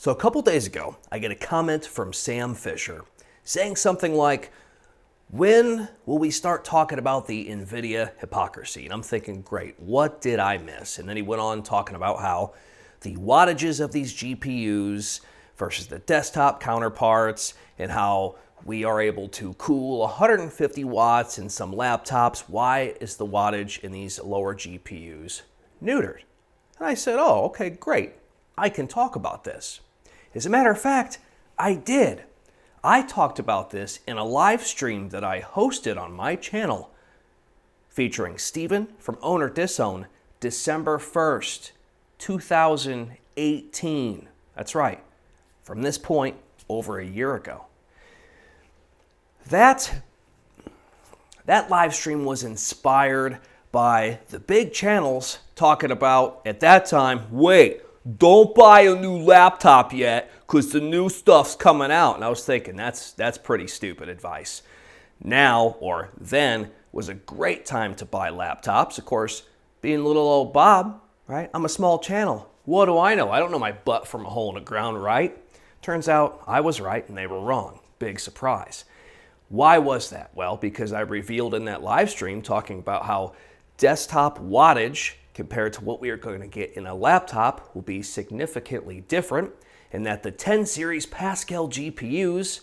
So a couple days ago, I get a comment from Sam Fisher saying something like, when will we start talking about the NVIDIA hypocrisy? And I'm thinking, great, what did I miss? And then he went on talking about how the wattages of these GPUs versus the desktop counterparts and how we are able to cool 150 watts in some laptops. Why is the wattage in these lower GPUs neutered? And I said, oh, okay, great. I can talk about this. As a matter of fact, I did. I talked about this in a live stream that I hosted on my channel featuring Steven from Owner Disown, December 1st, 2018. That's right. From this point, over a year ago. That live stream was inspired by the big channels talking about, at that time, wait, don't buy a new laptop yet because the new stuff's coming out. And I was thinking, that's pretty stupid advice. Now, or then, was a great time to buy laptops. Of course, being little old Bob, right? I'm a small channel. What do I know? I don't know my butt from a hole in the ground, right? Turns out I was right and they were wrong. Big surprise. Why was that? Well, because I revealed in that live stream talking about how desktop wattage compared to what we are going to get in a laptop will be significantly different, and that the 10 series Pascal GPUs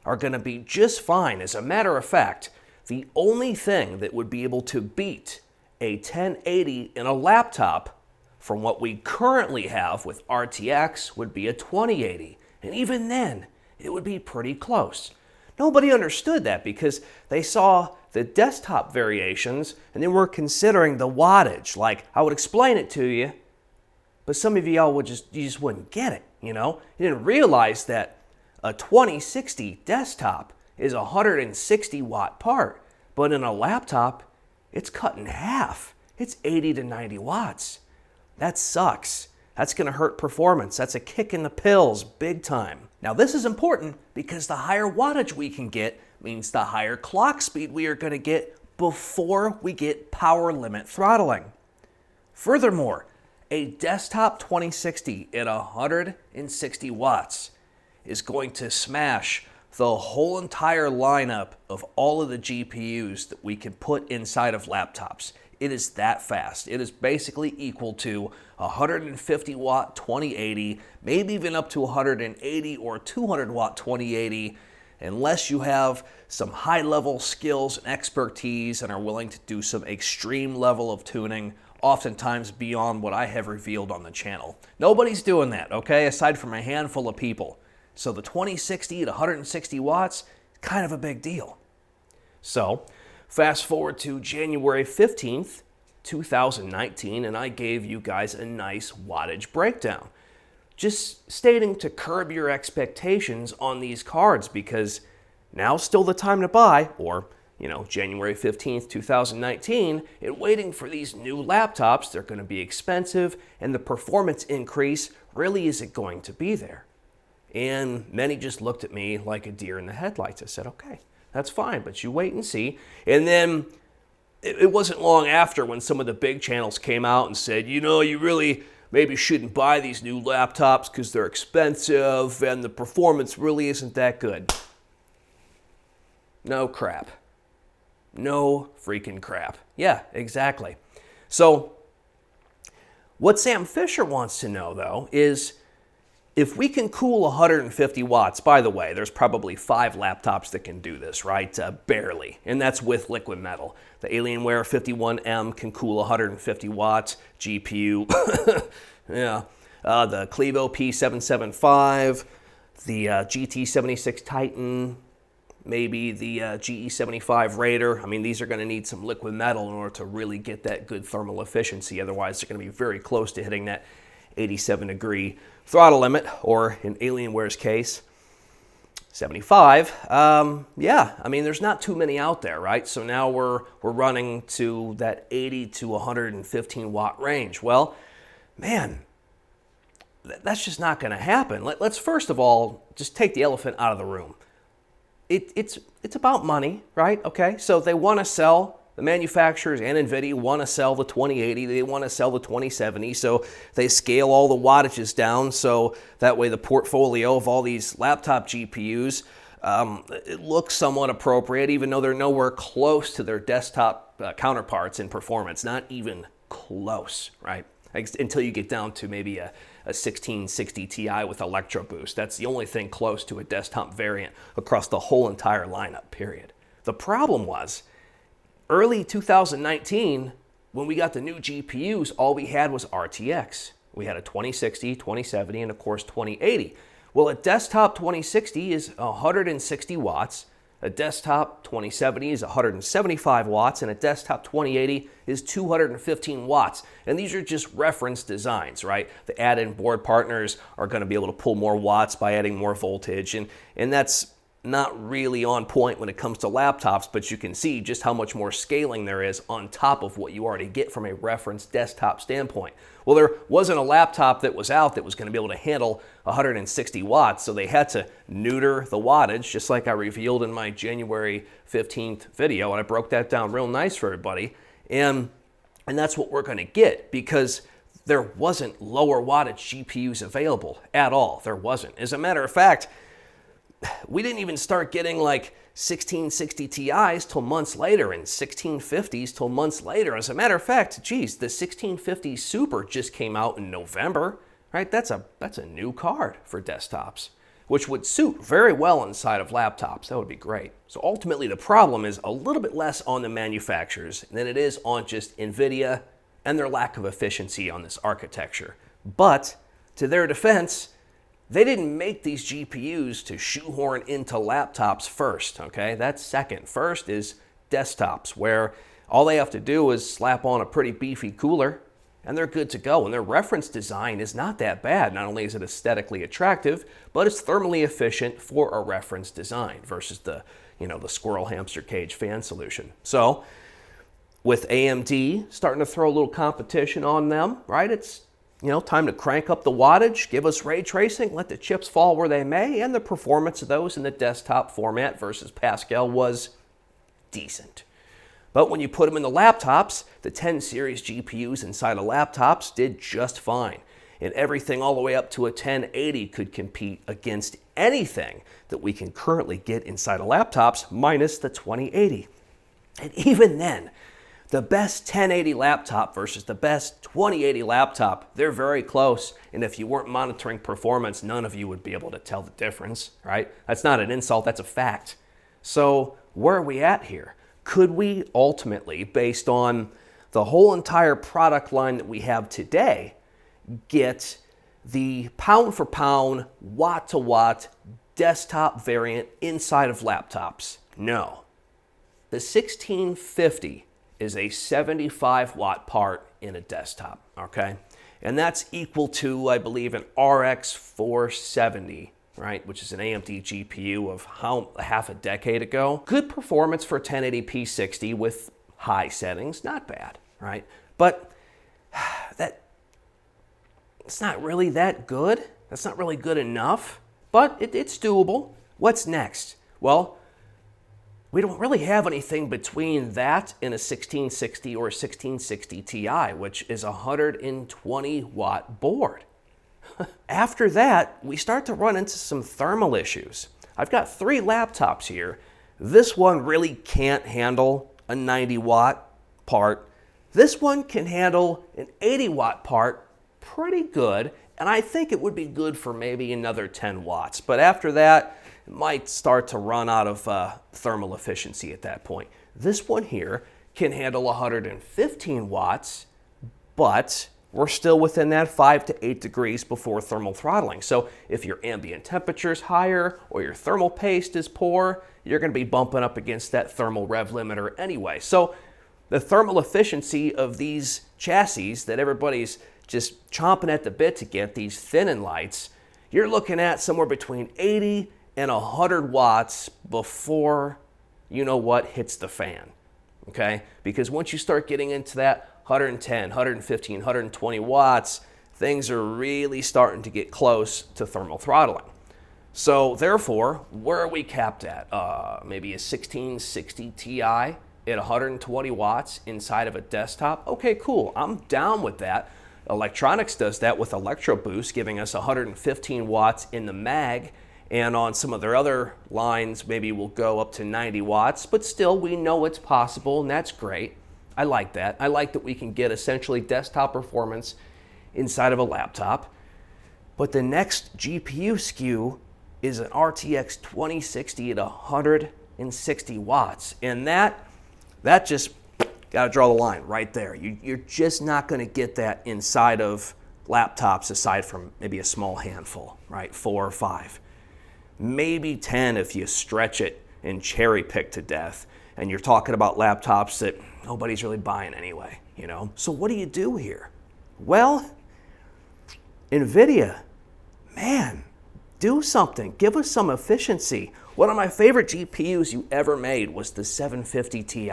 are going to be just fine. As a matter of fact, the only thing that would be able to beat a 1080 in a laptop from what we currently have with RTX would be a 2080. And even then, it would be pretty close. Nobody understood that because they saw the desktop variations and they were considering the wattage. Like, I would explain it to you, but some of y'all you just wouldn't get it, you know? You didn't realize that a 2060 desktop is a 160 watt part, but in a laptop, it's cut in half. It's 80 to 90 watts. That sucks. That's going to hurt performance. That's a kick in the pills, big time. Now, this is important because the higher wattage we can get means the higher clock speed we are going to get before we get power limit throttling. Furthermore, a desktop 2060 at 160 watts is going to smash the whole entire lineup of all of the GPUs that we can put inside of laptops. It is that fast. It is basically equal to 150 watt 2080, maybe even up to 180 or 200 watt 2080, unless you have some high level skills and expertise and are willing to do some extreme level of tuning, oftentimes beyond what I have revealed on the channel. Nobody's doing that, okay, aside from a handful of people. So the 2060 at 160 watts, kind of a big deal. So, fast forward to January 15th, 2019, and I gave you guys a nice wattage breakdown. Just stating to curb your expectations on these cards because now's still the time to buy, or, January 15th, 2019, and waiting for these new laptops. They're going to be expensive, and the performance increase really isn't going to be there. And many just looked at me like a deer in the headlights. I said, okay, that's fine, but you wait and see. And then it wasn't long after when some of the big channels came out and said, you really maybe shouldn't buy these new laptops because they're expensive and the performance really isn't that good. No crap. No freaking crap. Yeah, exactly. So what Sam Fisher wants to know, though, is if we can cool 150 watts, by the way, there's probably 5 laptops that can do this, right? Barely. And that's with liquid metal. The Alienware 51M can cool 150 watts GPU. Yeah. The Clevo P775, the GT76 Titan, maybe the GE75 Raider. I mean, these are going to need some liquid metal in order to really get that good thermal efficiency. Otherwise, they're going to be very close to hitting that 87-degree throttle limit, or in Alienware's case, 75. Yeah, I mean, there's not too many out there, right? So now we're running to that 80 to 115 watt range. Well, man, that's just not going to happen. Let's first of all just take the elephant out of the room. It's about money, right? Okay, so they want to sell the manufacturers and NVIDIA want to sell the 2080, they want to sell the 2070, so they scale all the wattages down, so that way the portfolio of all these laptop GPUs, it looks somewhat appropriate, even though they're nowhere close to their desktop counterparts in performance, not even close, right? Until you get down to maybe a 1660 Ti with Electro Boost. That's the only thing close to a desktop variant across the whole entire lineup, period. The problem was, early 2019, when we got the new GPUs, all we had was RTX. We had a 2060, 2070, and of course 2080. Well, a desktop 2060 is 160 watts, a desktop 2070 is 175 watts, and a desktop 2080 is 215 watts. And these are just reference designs, right? The add-in board partners are going to be able to pull more watts by adding more voltage, and that's not really on point when it comes to laptops, but you can see just how much more scaling there is on top of what you already get from a reference desktop standpoint. Well, there wasn't a laptop that was out that was going to be able to handle 160 watts, so they had to neuter the wattage, just like I revealed in my January 15th video, and I broke that down real nice for everybody, and that's what we're going to get, because there wasn't lower wattage GPUs available at all. There wasn't. As a matter of fact, we didn't even start getting like 1660 Ti's till months later and 1650s till months later. As a matter of fact, geez, the 1650 Super just came out in November, right? That's a new card for desktops, which would suit very well inside of laptops. That would be great. So ultimately, the problem is a little bit less on the manufacturers than it is on just NVIDIA and their lack of efficiency on this architecture. But to their defense, they didn't make these GPUs to shoehorn into laptops first, okay? That's second. First is desktops, where all they have to do is slap on a pretty beefy cooler, and they're good to go. And their reference design is not that bad. Not only is it aesthetically attractive, but it's thermally efficient for a reference design versus the squirrel hamster cage fan solution. So with AMD starting to throw a little competition on them, right? It's time to crank up the wattage, give us ray tracing, let the chips fall where they may, and the performance of those in the desktop format versus Pascal was decent. But when you put them in the laptops, the 10 series GPUs inside of laptops did just fine. And everything all the way up to a 1080 could compete against anything that we can currently get inside of laptops, minus the 2080. And even then, the best 1080 laptop versus the best 2080 laptop, they're very close. And if you weren't monitoring performance, none of you would be able to tell the difference, right? That's not an insult, that's a fact. So where are we at here? Could we ultimately, based on the whole entire product line that we have today, get the pound for pound, watt to watt desktop variant inside of laptops? No. The 1650 is a 75 watt part in a desktop, okay? And that's equal to, I believe, an RX 470, right? Which is an AMD GPU of half a decade ago. Good performance for 1080p 60 with high settings, not bad, right? But it's not really that good. That's not really good enough, but it's doable. What's next? Well, we don't really have anything between that and a 1660 or a 1660 Ti, which is a 120 watt board. After that, we start to run into some thermal issues. I've got 3 laptops here. This one really can't handle a 90 watt part. This one can handle an 80 watt part pretty good, and I think it would be good for maybe another 10 watts. But after that, it might start to run out of thermal efficiency at that point. This one here can handle 115 watts, but we're still within that 5 to 8 degrees before thermal throttling. So if your ambient temperature is higher or your thermal paste is poor, you're going to be bumping up against that thermal rev limiter anyway. So the thermal efficiency of these chassis that everybody's just chomping at the bit to get, these thin lights, you're looking at somewhere between 80 and 100 watts before hits the fan, okay? Because once you start getting into that 110, 115, 120 watts, things are really starting to get close to thermal throttling. So therefore, where are we capped at? Maybe a 1660 Ti at 120 watts inside of a desktop, okay, cool, I'm down with that. Electronics does that with Electro Boost, giving us 115 watts in the mag, and on some of their other lines, maybe we'll go up to 90 watts, but still, we know it's possible, and that's great. I like that. I like that we can get essentially desktop performance inside of a laptop. But the next GPU SKU is an RTX 2060 at 160 watts, and that just got to draw the line right there. You're just not going to get that inside of laptops aside from maybe a small handful, right? 4 or 5. Maybe 10 if you stretch it and cherry pick to death. And you're talking about laptops that nobody's really buying anyway, you know? So what do you do here? Well, NVIDIA, man, do something. Give us some efficiency. One of my favorite GPUs you ever made was the 750 Ti.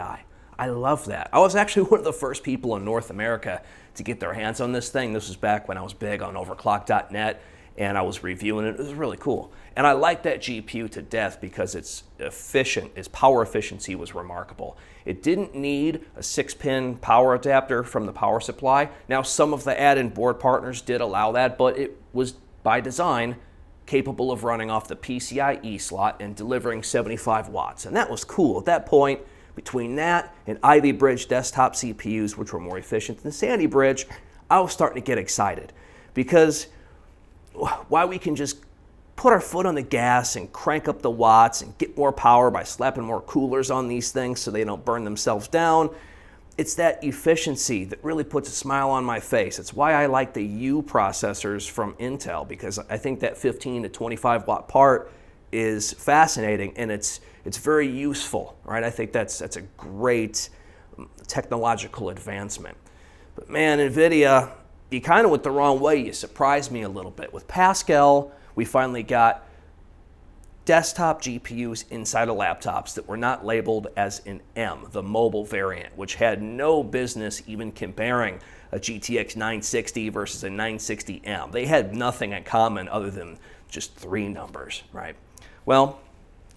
I love that. I was actually one of the first people in North America to get their hands on this thing. This was back when I was big on overclock.net, and I was reviewing it. It was really cool. And I like that GPU to death because it's efficient. Its power efficiency was remarkable. It didn't need a 6-pin power adapter from the power supply. Now, some of the add-in board partners did allow that, but it was, by design, capable of running off the PCIe slot and delivering 75 watts. And that was cool. At that point, between that and Ivy Bridge desktop CPUs, which were more efficient than Sandy Bridge, I was starting to get excited because while we can just put our foot on the gas and crank up the watts and get more power by slapping more coolers on these things so they don't burn themselves down, it's that efficiency that really puts a smile on my face. It's why I like the U processors from Intel, because I think that 15 to 25 watt part is fascinating and it's very useful, right? I think that's a great technological advancement. But man, NVIDIA, you kind of went the wrong way. You surprised me a little bit. With Pascal, we finally got desktop GPUs inside of laptops that were not labeled as an M, the mobile variant, which had no business even comparing a GTX 960 versus a 960M. They had nothing in common other than just 3 numbers, right? Well,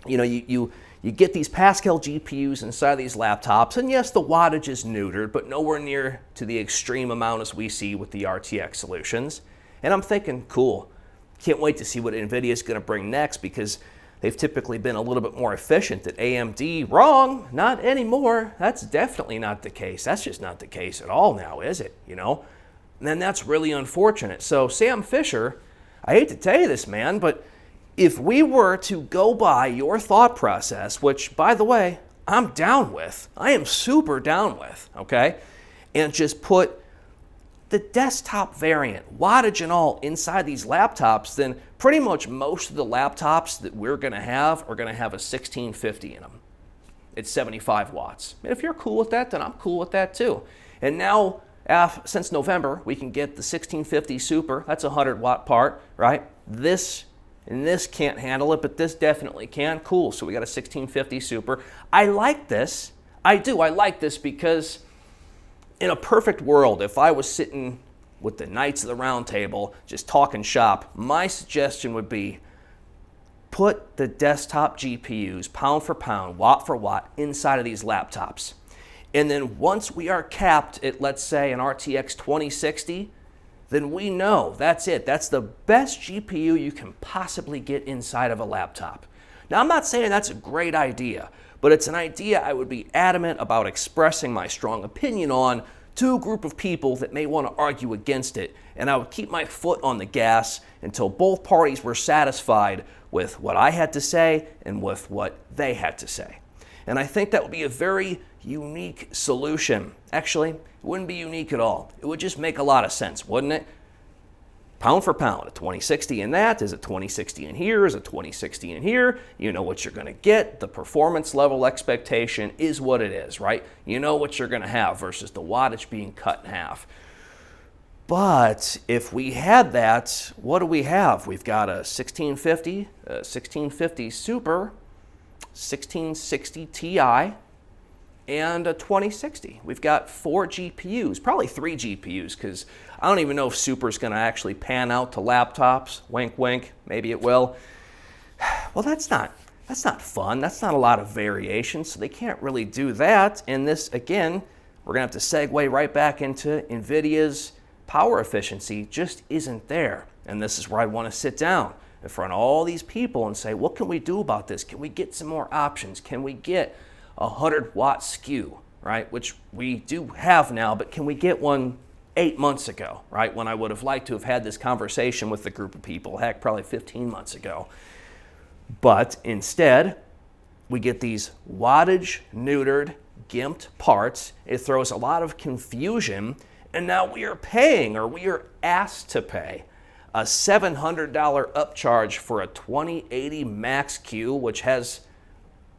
you know, you get these Pascal GPUs inside these laptops, and yes, the wattage is neutered, but nowhere near to the extreme amount as we see with the RTX solutions. And I'm thinking, cool, can't wait to see what NVIDIA is going to bring next, because they've typically been a little bit more efficient than AMD. Wrong, not anymore. That's definitely not the case. That's just not the case at all now, is it? You know, and then that's really unfortunate. So Sam Fisher, I hate to tell you this, man, but if we were to go by your thought process, which, by the way, I'm down with, I am super down with, okay, and just put the desktop variant, wattage and all, inside these laptops, then pretty much most of the laptops that we're going to have are going to have a 1650 in them. It's 75 watts. And if you're cool with that, then I'm cool with that too. And now, since November, we can get the 1650 Super. That's a 100-watt part, right? This can't handle it, but this definitely can. Cool. So we got a 1650 Super. I like this. I do. I like this because in a perfect world, if I was sitting with the Knights of the Round Table just talking shop, my suggestion would be put the desktop GPUs pound for pound, watt for watt inside of these laptops. And then once we are capped at, let's say, an RTX 2060, then we know that's it. That's the best GPU you can possibly get inside of a laptop. Now, I'm not saying that's a great idea, but it's an idea I would be adamant about expressing my strong opinion on to a group of people that may want to argue against it, and I would keep my foot on the gas until both parties were satisfied with what I had to say and with what they had to say. And I think that would be a very unique solution. Actually, it wouldn't be unique at all. It would just make a lot of sense, wouldn't it? Pound for pound, a 2060 in that, is a 2060 in here, is a 2060 in here. You know what you're going to get. The performance level expectation is what it is, right? You know what you're going to have versus the wattage being cut in half. But if we had that, what do we have? We've got a 1650 Super, 1660 Ti, and a 2060. We've got 4 GPUs, probably 3 GPUs, because I don't even know if Super's going to actually pan out to laptops. Wink, wink, maybe it will. Well, that's not That's not fun. That's not a lot of variation, so they can't really do that. And this, again, we're going to have to segue right back into NVIDIA's power efficiency just isn't there. And this is where I want to sit down in front of all these people and say, what can we do about this? Can we get some more options? Can we get a 100-watt SKU, right? Which we do have now, but can we get one 8 months ago, right? When I would have liked to have had this conversation with a group of people, heck, probably 15 months ago. But instead, we get these wattage neutered, gimped parts. It throws a lot of confusion, and now we are paying, or we are asked to pay, a $700 upcharge for a 2080 Max-Q, which has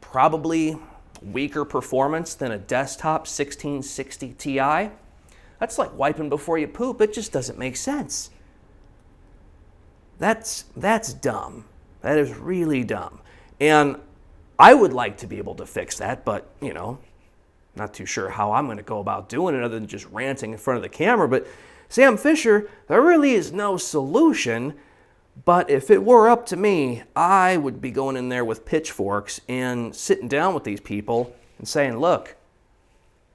probably weaker performance than a desktop 1660 Ti. That's like wiping before you poop. It just doesn't make sense. That's dumb. That is really dumb. And I would like to be able to fix that, but, you know, not too sure how I'm going to go about doing it other than just ranting in front of the camera. But Sam Fisher, there really is no solution. But if it were up to me, I would be going in there with pitchforks and sitting down with these people and saying, look,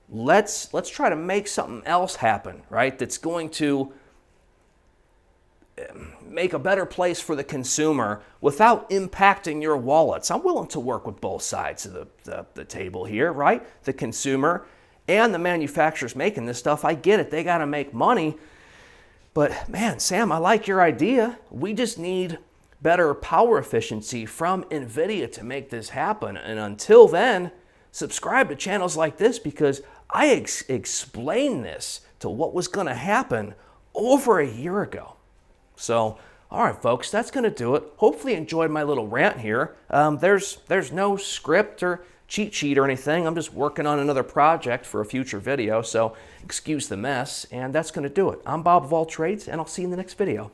let's try to make something else happen, right? That's going to make a better place for the consumer without impacting your wallets. I'm willing to work with both sides of the table here, right? The consumer and the manufacturers making this stuff. I get it. They got to make money. But man, Sam, I like your idea. We just need better power efficiency from NVIDIA to make this happen. And until then, subscribe to channels like this because I explained this to what was going to happen over a year ago. So, all right, folks, that's going to do it. Hopefully you enjoyed my little rant here. There's no script or cheat sheet or anything. I'm just working on another project for a future video, so excuse the mess, and that's going to do it. I'm Bob of All Trades, and I'll see you in the next video.